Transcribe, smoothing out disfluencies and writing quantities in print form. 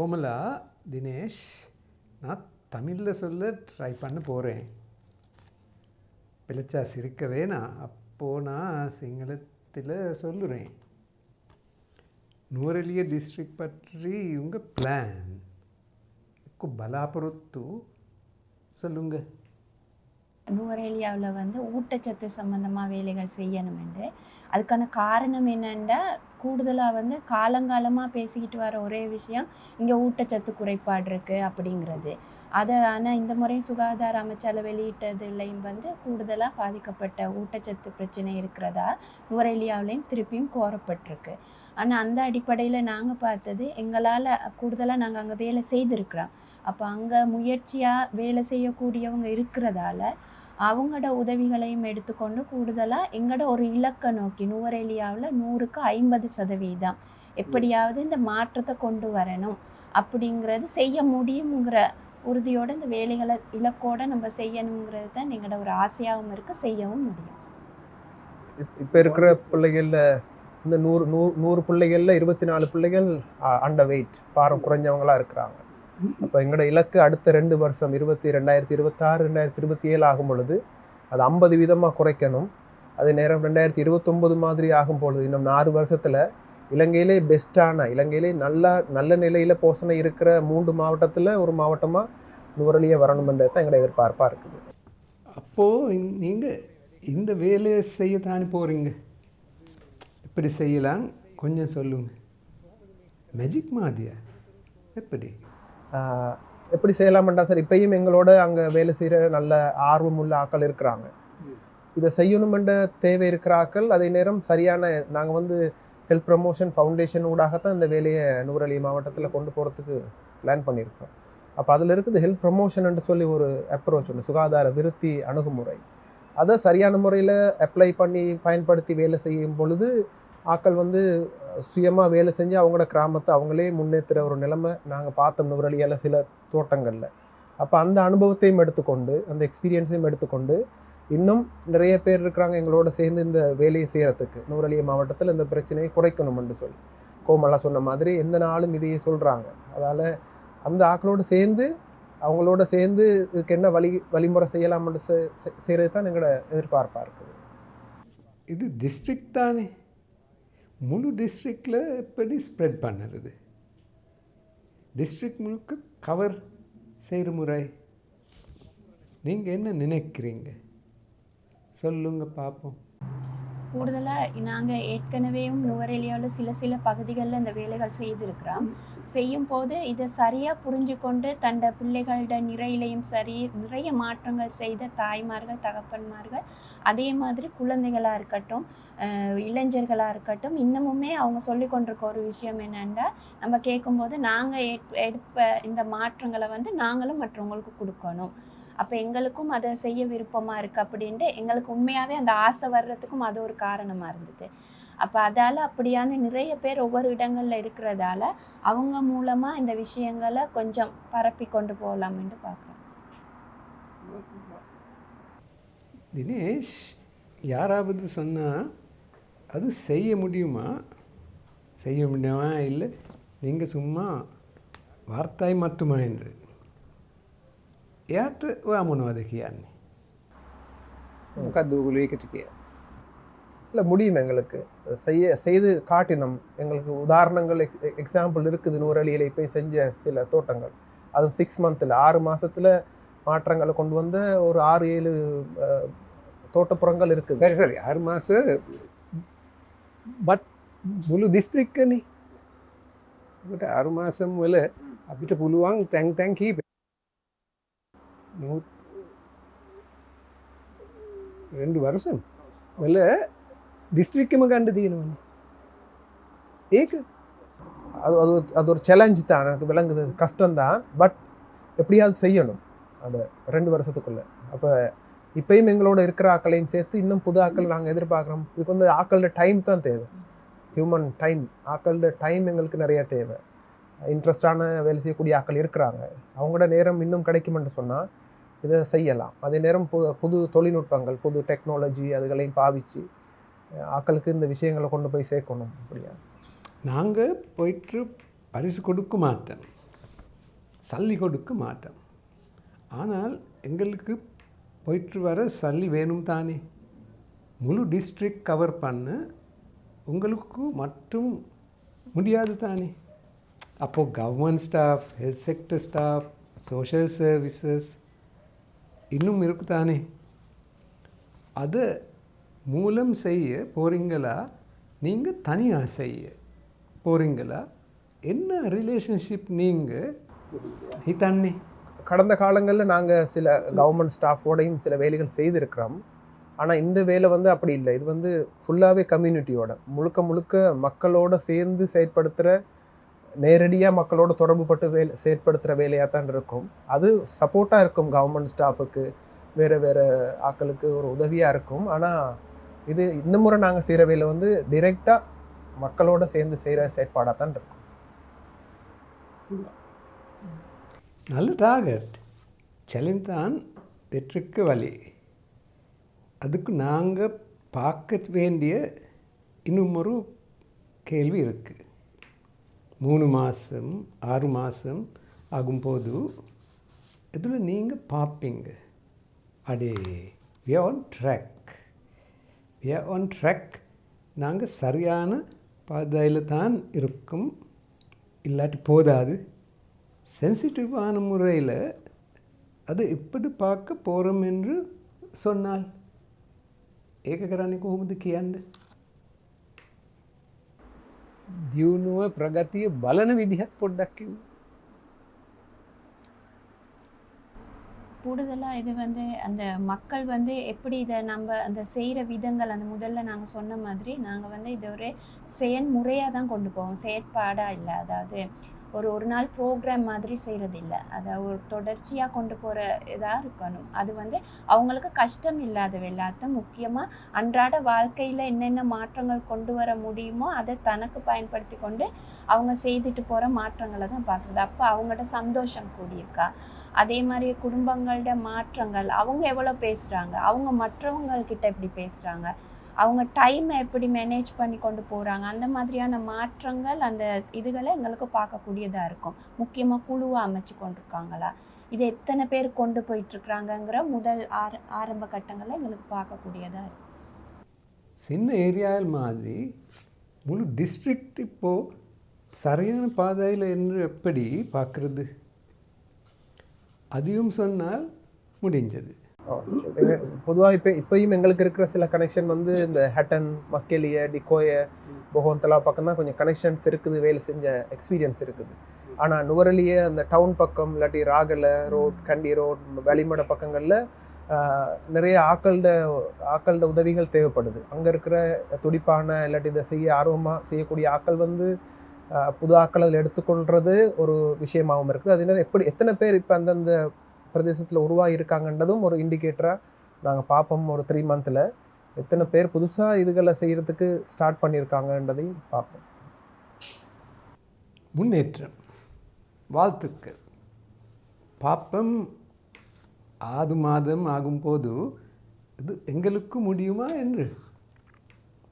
கோமலா, தினேஷ், நான் தமிழில் சொல்ல ட்ரை பண்ண போகிறேன். பிழைச்சா சிரிக்க வேணாம். அப்போது நான் சிங்களத்தில் சொல்லுறேன். நுவரெலியா டிஸ்ட்ரிக்ட் பற்றி உங்கள் பிளான் பலாபுரத்து சொல்லுங்க. நுவரெலியாவில் ஊட்டச்சத்து சம்மந்தமாக வேலைகள் செய்யணுமெண்டு. அதுக்கான காரணம் என்னென்னா, கூடுதலாக காலங்காலமாக பேசிக்கிட்டு வர ஒரே விஷயம் இங்கே ஊட்டச்சத்து குறைபாடு இருக்குது அப்படிங்கிறது. அதை ஆனால் இந்த முறை சுகாதார அமைச்சால் வெளியிட்டதுலேயும் கூடுதலாக பாதிக்கப்பட்ட ஊட்டச்சத்து பிரச்சனை இருக்கிறதா நுவரெலியாவிலையும் திருப்பியும் கோரப்பட்டிருக்கு. ஆனால் அந்த அடிப்படையில் நாங்கள் பார்த்தது, எங்களால் கூடுதலாக நாங்கள் அங்கே வேலை செய்திருக்கிறோம். அப்போ அங்கே முயற்சியாக வேலை செய்யக்கூடியவங்க இருக்கிறதால அவங்களோட உதவிகளையும் எடுத்துக்கொண்டு கூடுதலாக எங்களோட ஒரு இலக்கை நோக்கி நுவரெலியாவில் 100க்கு 50% எப்படியாவது இந்த மாற்றத்தை கொண்டு வரணும் அப்படிங்கிறது செய்ய முடியுங்கிற உறுதியோடு இந்த வேலைகளை இலக்கோடு நம்ம செய்யணுங்கிறது தான் எங்களோட ஒரு ஆசையாகவும் இருக்குது, செய்யவும் முடியும். இப்போ இருக்கிற பிள்ளைகளில் இந்த 100 பிள்ளைகளில் 24 பிள்ளைகள் அண்டர் வெயிட், பாரம் குறைஞ்சவங்களாக இருக்கிறாங்க. அப்போ எங்களோட இலக்கு அடுத்த 2 வருஷம் 2026 2027 ஆகும் பொழுது அது 50% குறைக்கணும். அதே நேரம் 2029 மாதிரி ஆகும் பொழுது இன்னும் 4 வருஷத்தில் இலங்கையிலே பெஸ்ட்டான, இலங்கையிலே நல்ல நிலையில் போஷணை இருக்கிற 3 மாவட்டத்தில் ஒரு மாவட்டமாக நுவரெலியா வரணுமென்றது தான் எங்களோட எதிர்பார்ப்பாக இருக்குது. அப்போது நீங்கள் இந்த வேலையை செய்யத்தானே போகிறீங்க. எப்படி செய்யலாம் கொஞ்சம் சொல்லுங்கள். மேஜிக் மாதிரியா எப்படி செய்யலாம்டா சார்? இப்பயும் எங்களோட அங்கே வேலை செய்கிற நல்ல ஆர்வமுள்ள ஆக்கள் இருக்கிறாங்க. இதை செய்யணுமென்ற தேவை இருக்கிற ஆக்கள். அதே நேரம் சரியான நாங்கள் ஹெல்த் ப்ரமோஷன் ஃபவுண்டேஷன் ஊடாகத்தான் இந்த வேலையை நுவரெலியா மாவட்டத்தில் கொண்டு போகிறதுக்கு பிளான் பண்ணியிருக்கோம். அப்போ அதில் இருக்குது ஹெல்த் ப்ரமோஷன் சொல்லி ஒரு அப்ரோச் ஒன்று, சுகாதார விருத்தி அணுகுமுறை. அதை சரியான முறையில் அப்ளை பண்ணி பயன்படுத்தி வேலை செய்யும் பொழுது ஆக்கள் சுயமாக வேலை செஞ்சு அவங்களோட கிராமத்தை அவங்களே முன்னேற்றுற ஒரு நிலைமை நாங்கள் பார்த்தோம் நுவரெலியாவில் சில தோட்டங்களில். அப்போ அந்த அனுபவத்தையும் எடுத்துக்கொண்டு, அந்த எக்ஸ்பீரியன்ஸையும் எடுத்துக்கொண்டு இன்னும் நிறைய பேர் இருக்கிறாங்க எங்களோட சேர்ந்து இந்த வேலையை செய்கிறதுக்கு. நுவரெலியா மாவட்டத்தில் இந்த பிரச்சனையை குறைக்கணும்னு சொல்லி கோமலா சொன்ன மாதிரி எந்த நாளும் இதையே சொல்கிறாங்க. அதால் அந்த ஆக்களோடு சேர்ந்து அவங்களோட சேர்ந்து இதுக்கு என்ன வழிமுறை செய்யலாம்னு செய்கிறது தான் எங்களோட எதிர்பார்ப்பாக இருக்குது. இது டிஸ்ட்ரிக்ட் தானே, முழு டிஸ்ட்ரிக்டில் எப்படி ஸ்ப்ரெட் பண்ணுறது? டிஸ்ட்ரிக்ட் முழுக்க கவர் செய்கிற முறை நீங்கள் என்ன நினைக்கிறீங்க? சொல்லுங்க பார்ப்போம். கூடுதலாக நாங்கள் ஏற்கனவே நுவரெலியாவில் சில பகுதிகளில் இந்த வேலைகள் செய்திருக்கிறோம். செய்யும் போது இதை சரியாக புரிஞ்சு கொண்டு தண்ட பிள்ளைகளோட நிறையிலையும் சரி நிறைய மாற்றங்கள் செய்த தாய்மார்கள், தகப்பன்மார்கள், அதே மாதிரி குழந்தைகளாக இருக்கட்டும், இளைஞர்களாக இருக்கட்டும், இன்னமுமே அவங்க சொல்லி கொண்டிருக்க ஒரு விஷயம் என்னென்னா, நம்ம கேட்கும்போது நாங்கள் எடுப்ப இந்த மாற்றங்களை நாங்களும் மற்றவங்களுக்கு கொடுக்கணும். அப்போ எங்களுக்கும் அதை செய்ய விருப்பமாக இருக்குது அப்படின்ட்டு எங்களுக்கு உண்மையாகவே அந்த ஆசை வர்றதுக்கும் அது ஒரு காரணமாக இருந்தது. அப்போ அதால் அப்படியான நிறைய பேர் ஒவ்வொரு இடங்களில் இருக்கிறதால அவங்க மூலமாக இந்த விஷயங்களை கொஞ்சம் பரப்பி கொண்டு போகலாம்னு பார்க்குறோம். தினேஷ், யாராவது சொன்னால் அது செய்ய முடியுமா? செய்ய முடியுமா இல்லை நீங்கள் சும்மா வார்த்தை மட்டுமா என்று එයාට ඔයා මොනවද කියන්නේ? මොකක්ද ඔයගොල්ලෝ ඒකට කියන්නේ? இல்லை முடியும், எங்களுக்கு செய்து காட்டினோம். எங்களுக்கு உதாரணங்கள் எக்ஸாம்பிள் இருக்குது. நுவரெலியாவில் இப்போ செஞ்ச சில தோட்டங்கள் அது 6 மந்த்தில் 6 மாதத்தில் மாற்றங்களை கொண்டு வந்த ஒரு 6-7 தோட்டப்புறங்கள் இருக்குது. சரி 6 மாதம் பட் මුළු දිස්ත්‍රික්කනේ. ඒකට 6 මාසම් වල අපිට පුළුවන් තැන් කීප 2 வருஷம் වල දිස්ත්‍රික්කෙම ගන්න තියෙනවනේ. ඒක அது ஒரு சேலஞ்சு தான், எனக்கு விளங்குது, கஷ்டம்தான். பட் எப்படியாவது செய்யணும் அதை 2 வருஷத்துக்குள்ளே. அப்போ இப்போயும் எங்களோட இருக்கிற ஆக்களையும் சேர்த்து இன்னும் புது ஆக்கள் நாங்கள் எதிர்பார்க்குறோம். இதுக்கு ஆக்களோட டைம் தான் தேவை, ஹியூமன் டைம். ஆக்களோட டைம் எங்களுக்கு நிறைய தேவை. இன்ட்ரெஸ்டான வேலை செய்யக்கூடிய ஆக்கள் இருக்கிறாங்க, அவங்களோட நேரம் இன்னும் கிடைக்குமென்று சொன்னால் இதை செய்யலாம். அதே நேரம் புது தொழில்நுட்பங்கள், புது டெக்னாலஜி அதுகளையும் பாவித்து ஆக்களுக்கு இந்த விஷயங்களை கொண்டு போய் சேர்க்கணும். அப்படியா? நாங்கள் போயிட்டு பரிசு கொடுக்க மாட்டோம். சல்லி கொடுக்க மாட்டோம். ஆனால் எங்களுக்கு போயிட்டு வர சல்லி வேணும் தானே. முழு டிஸ்ட்ரிக்ட் கவர் பண்ண உங்களுக்கு மட்டும் முடியாது தானே. அப்போது government staff, health sector staff, social services இன்னும் இருக்கு தானே. அதை மூலம் செய்ய போகிறீங்களா, நீங்கள் தனியாக செய்ய போகிறீங்களா, என்ன ரிலேஷன்ஷிப் நீங்கள் ஹிதன்னே? கடந்த காலங்களில் நாங்கள் சில கவர்மெண்ட் ஸ்டாஃபோடையும் சில வேலைகள் செய்திருக்கிறோம். ஆனால் இந்த வேலை வந்து அப்படி இல்லை. இது வந்து ஃபுல்லாகவே கம்யூனிட்டியோட முழுக்க முழுக்க மக்களோட சேர்ந்து செயற்படுத்துகிற, நேரடியாக மக்களோட தொடர்பு பட்டு செயற்படுத்துகிற வேலையாக தான் இருக்கும். அது சப்போர்ட்டாக இருக்கும் கவர்மெண்ட் ஸ்டாஃபுக்கு, வேறு ஆட்களுக்கு ஒரு உதவியாக இருக்கும். ஆனால் இது இந்த முறை நாங்கள் செய்கிற வேலை வந்து டிரெக்டாக மக்களோட சேர்ந்து செய்கிற செயற்பாடாக தான் இருக்கும். நல்ல டார்கெட். செலிந்தான் வெற்றிக்கு வழி. அதுக்கு நாங்கள் பார்க்க வேண்டிய இன்னும் ஒரு கேள்வி இருக்குது. 3 மாதம் 6 மாதம் ஆகும்போது இதில் நீங்கள் பார்ப்பீங்க, அடே we are on track, நாங்கள் சரியான பாதையில் தான் இருக்கும், இல்லாட்டி போதாது. சென்சிட்டிவான முறையில் அது எப்படி பார்க்க போகிறோம் என்று சொன்னால் ඒක කරන්නේ කොහොමද කියන්නේ? දියුණුව ප්‍රගතිය බලන විදිහත් පොඩ්ඩක් කිව්ව. கூடுதலாக இது வந்து அந்த மக்கள் வந்து எப்படி இதை நம்ம அந்த செய்கிற விதங்கள், அந்த முதல்ல நாங்கள் சொன்ன மாதிரி நாங்கள் வந்து இதை ஒரு செயல்முறையாக தான் கொண்டு போவோம், செயற்பாடாக இல்லை. அதாவது ஒரு நாள் ப்ரோக்ராம் மாதிரி செய்கிறது இல்லை, அதை ஒரு தொடர்ச்சியாக கொண்டு போகிற இதாக இருக்கணும். அது வந்து அவங்களுக்கு கஷ்டம் இல்லாத வேலாத்த, முக்கியமாக அன்றாட வாழ்க்கையில் என்னென்ன மாற்றங்கள் கொண்டு வர முடியுமோ அதை தனக்கு பயன்படுத்தி கொண்டு அவங்க செய்துட்டு போகிற மாற்றங்களை தான் பார்க்குறது. அப்போ அவங்களோட சந்தோஷம் கூடியிருக்கா, அதே மாதிரி குடும்பங்களோட மாற்றங்கள், அவங்க எவ்வளோ பேசுகிறாங்க, அவங்க மற்றவங்கக்கிட்ட எப்படி பேசுகிறாங்க, அவங்க டைமை எப்படி மேனேஜ் பண்ணி கொண்டு போகிறாங்க, அந்த மாதிரியான மாற்றங்கள், அந்த இதுகளை எங்களுக்கு பார்க்கக்கூடியதாக இருக்கும். முக்கியமாக குழுவாக அமைச்சு கொண்டிருக்காங்களா, இதை எத்தனை பேர் கொண்டு போயிட்டுருக்குறாங்கங்கிற முதல் ஆரம்ப கட்டங்களில் எங்களுக்கு பார்க்கக்கூடியதாக இருக்கும். சின்ன ஏரியாவில் மாதிரி முழு டிஸ்ட்ரிக்ட் இப்போது சரியான பாதையில் என்று எப்படி பார்க்குறது? அதையும் சொன்னால் முடிஞ்சது. பொதுவாக இப்போயும் எங்களுக்கு இருக்கிற சில கனெக்ஷன் வந்து இந்த ஹட்டன், மஸ்கெலிய, டிகோய, பொகோந்தலா பக்கம் தான் கொஞ்சம் கனெக்ஷன்ஸ் இருக்குது, வேலை செஞ்ச எக்ஸ்பீரியன்ஸ் இருக்குது. ஆனால் நுவரெலிய அந்த டவுன் பக்கம், இல்லாட்டி ராகலை ரோட், கண்டி ரோட், வெளிமட பக்கங்களில் நிறைய ஆக்களோட உதவிகள் தேவைப்படுது. அங்கே இருக்கிற துடிப்பான இல்லாட்டி இதை செய்ய ஆர்வமாக செய்யக்கூடிய ஆக்கள் வந்து புது ஆக்கள் அதில் எடுத்துக்கொள்வது ஒரு விஷயமாகவும் இருக்குது. அது என்ன எப்படி எத்தனை பேர் இப்போ அந்தந்த பிரதேசத்தில் உருவாகி இருக்காங்கன்றதும் ஒரு இண்டிகேட்டராக நாங்கள் பார்ப்போம். ஒரு 3 மந்தில் எத்தனை பேர் புதுசாக இதுகளை செய்கிறதுக்கு ஸ்டார்ட் பண்ணியிருக்காங்கன்றதையும் பார்ப்போம். முன்னேற்றம், வாழ்த்துக்கள். பாப்பம் 6 மாதம் ஆகும்போது இது எங்களுக்கு முடியுமா என்று